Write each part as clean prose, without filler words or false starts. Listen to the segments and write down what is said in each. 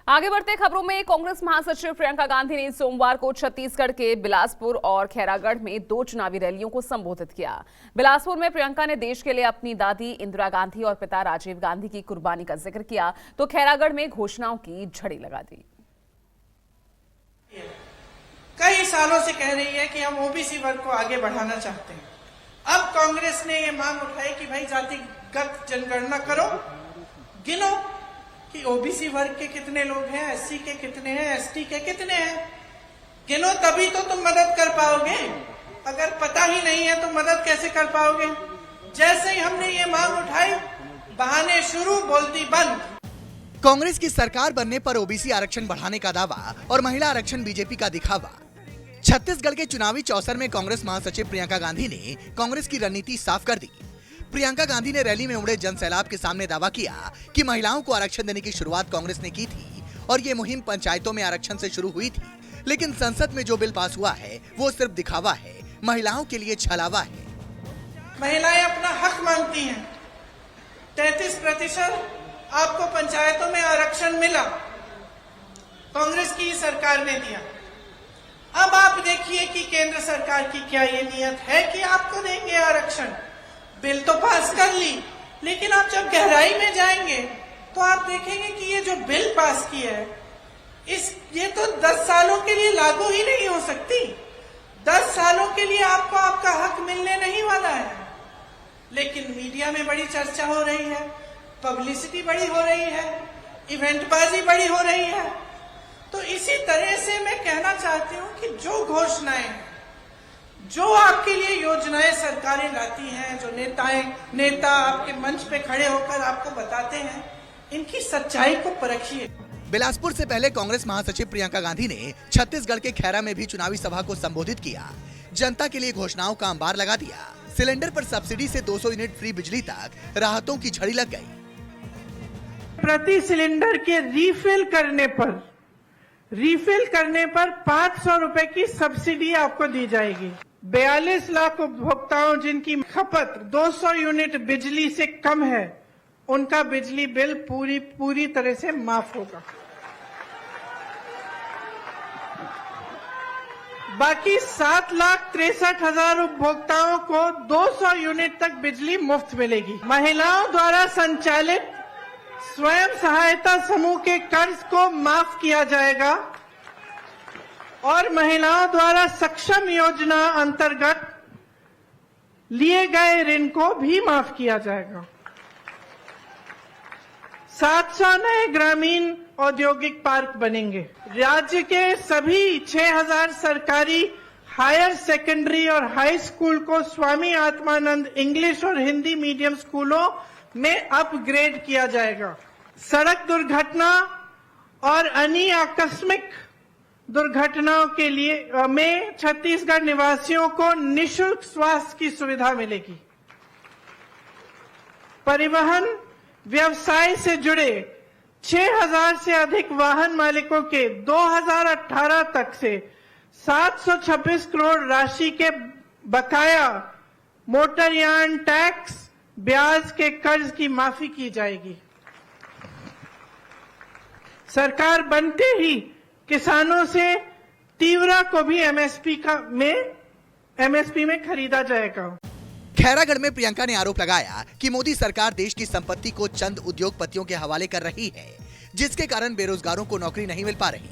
आगे बढ़ते खबरों में कांग्रेस महासचिव प्रियंका गांधी ने सोमवार को छत्तीसगढ़ के बिलासपुर और खैरागढ़ में 2 चुनावी रैलियों को संबोधित किया। बिलासपुर में प्रियंका ने देश के लिए अपनी दादी इंदिरा गांधी और पिता राजीव गांधी की कुर्बानी का जिक्र किया, तो खैरागढ़ में घोषणाओं की झड़ी लगा दी। कई सालों से कह रही है कि हम ओबीसी वर्ग को आगे बढ़ाना चाहते हैं। अब कांग्रेस ने ये मांग उठाई कि भाई जातिगत जनगणना करो, गिनो कि ओबीसी वर्ग के कितने लोग हैं, एससी के कितने हैं, एसटी के कितने हैं, गिनो तभी तो तुम मदद कर पाओगे। अगर पता ही नहीं है तो मदद कैसे कर पाओगे। जैसे ही हमने ये मांग उठाई, बहाने शुरू, बोलती बंद। कांग्रेस की सरकार बनने पर ओबीसी आरक्षण बढ़ाने का दावा और महिला आरक्षण बीजेपी का दिखावा। छत्तीसगढ़ के चुनावी चौसर में कांग्रेस महासचिव प्रियंका गांधी ने कांग्रेस की रणनीति साफ कर दी। प्रियंका गांधी ने रैली में उमड़े जनसैलाब के सामने दावा किया कि महिलाओं को आरक्षण देने की शुरुआत कांग्रेस ने की थी और ये मुहिम पंचायतों में आरक्षण से शुरू हुई थी, लेकिन संसद में जो बिल पास हुआ है वो सिर्फ दिखावा है, महिलाओं के लिए छलावा है। महिलाएं अपना हक मांगती हैं। 33% आपको पंचायतों में आरक्षण मिला, कांग्रेस की सरकार ने दिया। अब आप देखिए कि केंद्र सरकार की क्या ये नियत है कि आपको देंगे आरक्षण। बिल तो पास कर ली, लेकिन आप जब गहराई में जाएंगे तो आप देखेंगे कि ये जो बिल पास किया है, ये तो 10 सालों के लिए लागू ही नहीं हो सकती। 10 सालों के लिए आपको आपका हक मिलने नहीं वाला है। लेकिन मीडिया में बड़ी चर्चा हो रही है, पब्लिसिटी बड़ी हो रही है, इवेंटबाजी बड़ी हो रही है। तो इसी तरह से मैं कहना चाहती हूं कि जो घोषणाएं, जो आपके लिए योजनाएं सरकारें लाती हैं, जो नेता आपके मंच पे खड़े होकर आपको बताते हैं, इनकी सच्चाई को परखिए। बिलासपुर से पहले कांग्रेस महासचिव प्रियंका गांधी ने छत्तीसगढ़ के खैरा में भी चुनावी सभा को संबोधित किया। जनता के लिए घोषणाओं का अंबार लगा दिया। सिलेंडर पर सब्सिडी से 200 यूनिट फ्री बिजली तक राहतों की झड़ी लग गई। प्रति सिलेंडर के रीफिल करने पर 500 रुपए की सब्सिडी आपको दी जाएगी। 42 लाख उपभोक्ताओं जिनकी खपत 200 यूनिट बिजली से कम है, उनका बिजली बिल पूरी तरह से माफ होगा। बाकी 7,63,000 उपभोक्ताओं को 200 यूनिट तक बिजली मुफ्त मिलेगी। महिलाओं द्वारा संचालित स्वयं सहायता समूह के कर्ज को माफ किया जाएगा और महिलाओं द्वारा सक्षम योजना अंतर्गत लिए गए ऋण को भी माफ किया जाएगा। 700 नए ग्रामीण औद्योगिक पार्क बनेंगे। राज्य के सभी 6,000 सरकारी हायर सेकेंडरी और हाई स्कूल को स्वामी आत्मानंद इंग्लिश और हिंदी मीडियम स्कूलों में अपग्रेड किया जाएगा। सड़क दुर्घटना और अन्य आकस्मिक दुर्घटनाओं के लिए में छत्तीसगढ़ निवासियों को निःशुल्क स्वास्थ्य की सुविधा मिलेगी। परिवहन व्यवसाय से जुड़े 6,000 से अधिक वाहन मालिकों के 2018 तक से 726 करोड़ राशि के बकाया मोटरयान टैक्स ब्याज के कर्ज की माफी की जाएगी। सरकार बनते ही किसानों से तीवरा को भी एमएसपी में खरीदा जाएगा। खैरागढ़ में प्रियंका ने आरोप लगाया कि मोदी सरकार देश की संपत्ति को चंद उद्योगपतियों के हवाले कर रही है, जिसके कारण बेरोजगारों को नौकरी नहीं मिल पा रही।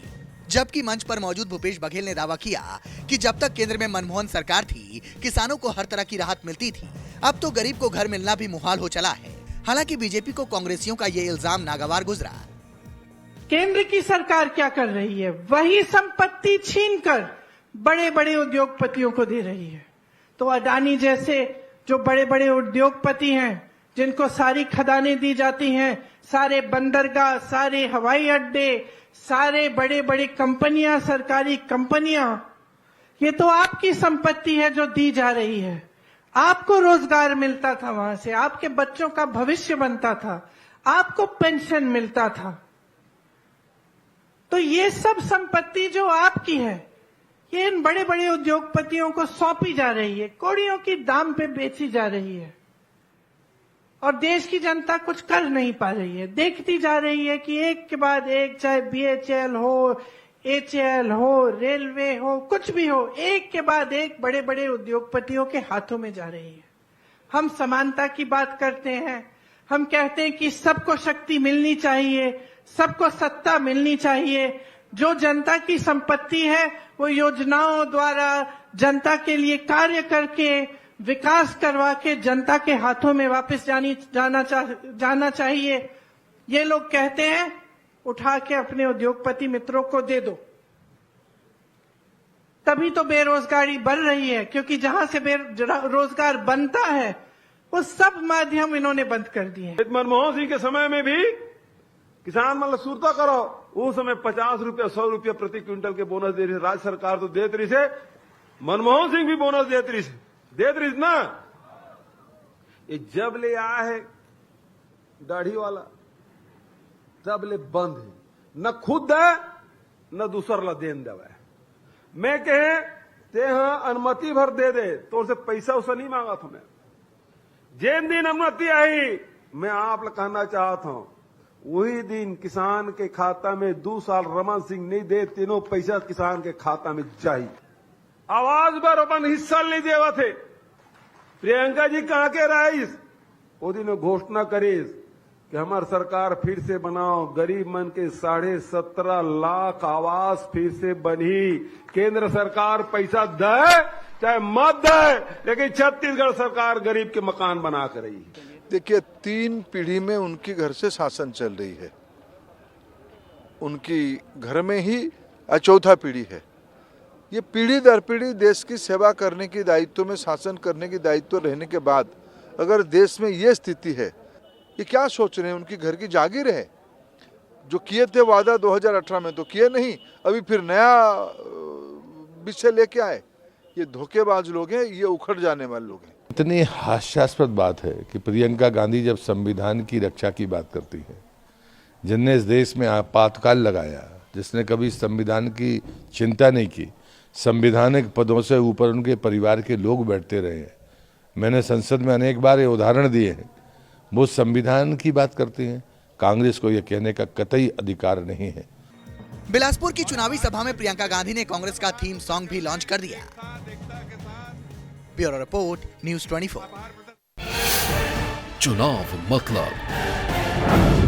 जबकि मंच पर मौजूद भूपेश बघेल ने दावा किया कि जब तक केंद्र में मनमोहन सरकार थी, किसानों को हर तरह की राहत मिलती थी। अब तो गरीब को घर मिलना भी मुहाल हो चला है। हालांकि बीजेपी को कांग्रेसियों का ये इल्जाम नागवार गुजरा। केंद्र की सरकार क्या कर रही है? वही संपत्ति छीनकर बड़े बड़े उद्योगपतियों को दे रही है। तो अडानी जैसे जो बड़े बड़े उद्योगपति हैं, जिनको सारी खदानें दी जाती हैं, सारे बंदरगाह, सारे हवाई अड्डे, सारे बड़े बड़े कंपनियां, सरकारी कंपनियां, ये तो आपकी संपत्ति है जो दी जा रही है। आपको रोजगार मिलता था, वहां से आपके बच्चों का भविष्य बनता था, आपको पेंशन मिलता था। तो ये सब संपत्ति जो आपकी है, ये इन बड़े बड़े उद्योगपतियों को सौंपी जा रही है, कौड़ियों की दाम पे बेची जा रही है। और देश की जनता कुछ कर नहीं पा रही है। देखती जा रही है कि एक के बाद एक, चाहे BHEL हो, HAL हो, रेलवे हो, कुछ भी हो, एक के बाद एक बड़े बड़े उद्योगपतियों के हाथों में जा रही है। हम समानता की बात करते हैं, हम कहते हैं कि सबको शक्ति मिलनी चाहिए, सबको सत्ता मिलनी चाहिए। जो जनता की संपत्ति है वो योजनाओं द्वारा जनता के लिए कार्य करके, विकास करवा के जनता के हाथों में वापस जाना चाहिए। ये लोग कहते हैं उठा के अपने उद्योगपति मित्रों को दे दो, तभी तो बेरोजगारी बढ़ रही है, क्योंकि जहां से रोजगार बनता है वो सब माध्यम इन्होंने बंद कर दिए हैं। मनमोहन सिंह के समय में भी किसान मतलब सूरता करो, उस समय 50 रुपया 100 रुपया प्रति क्विंटल के बोनस दे रही है। राज्य सरकार तो देत रही से, मनमोहन सिंह भी बोनस देत रही ना। ये जब ले आया है दाढ़ी वाला तब ले बंद है, न खुद है न दूसर ला देन देवा है। मैं कहे ते अनुमति भर दे दे तो उसे पैसा उसे नहीं मांगा था। मैं जिन दिन अनुमति आई, मैं आप लोग कहना चाहता हूं, वही दिन किसान के खाता में 2 साल रमन सिंह नहीं दे, तीनों पैसा किसान के खाता में चाहिए। आवाज पर अपन हिस्सा नहीं देवा थे। प्रियंका जी कहा के राइस वो दिन घोषणा करी कि हमार सरकार फिर से बनाओ, गरीब मन के 17.5 लाख आवास फिर से बनी। केंद्र सरकार पैसा दे चाहे मत दे, लेकिन छत्तीसगढ़ सरकार गरीब के मकान बना कर रही है। देखिए, 3 पीढ़ी में उनकी घर से शासन चल रही है, उनकी घर में ही 4था पीढ़ी है। ये पीढ़ी दर पीढ़ी देश की सेवा करने की दायित्व में, शासन करने की दायित्व रहने के बाद अगर देश में ये स्थिति है, ये क्या सोच रहे हैं? उनकी घर की जागीर है। जो किए थे वादा 2018 में तो किए नहीं, अभी फिर नया विषय लेके आए। ये धोखेबाज लोग हैं, ये उखड़ जाने वाले लोग हैं। इतनी हास्यास्पद बात है कि प्रियंका गांधी जब संविधान की रक्षा की बात करती है, जिनने इस देश में आपातकाल लगाया, जिसने कभी संविधान की चिंता नहीं की, संवैधानिक पदों से ऊपर उनके परिवार के लोग बैठते रहे हैं। मैंने संसद में अनेक बार ये उदाहरण दिए हैं। वो संविधान की बात करती हैं। कांग्रेस को यह कहने का कतई अधिकार नहीं है। बिलासपुर की चुनावी सभा में प्रियंका गांधी ने कांग्रेस का थीम सॉन्ग भी लॉन्च कर दिया। Bureau report, news 24। चुनाव मतलब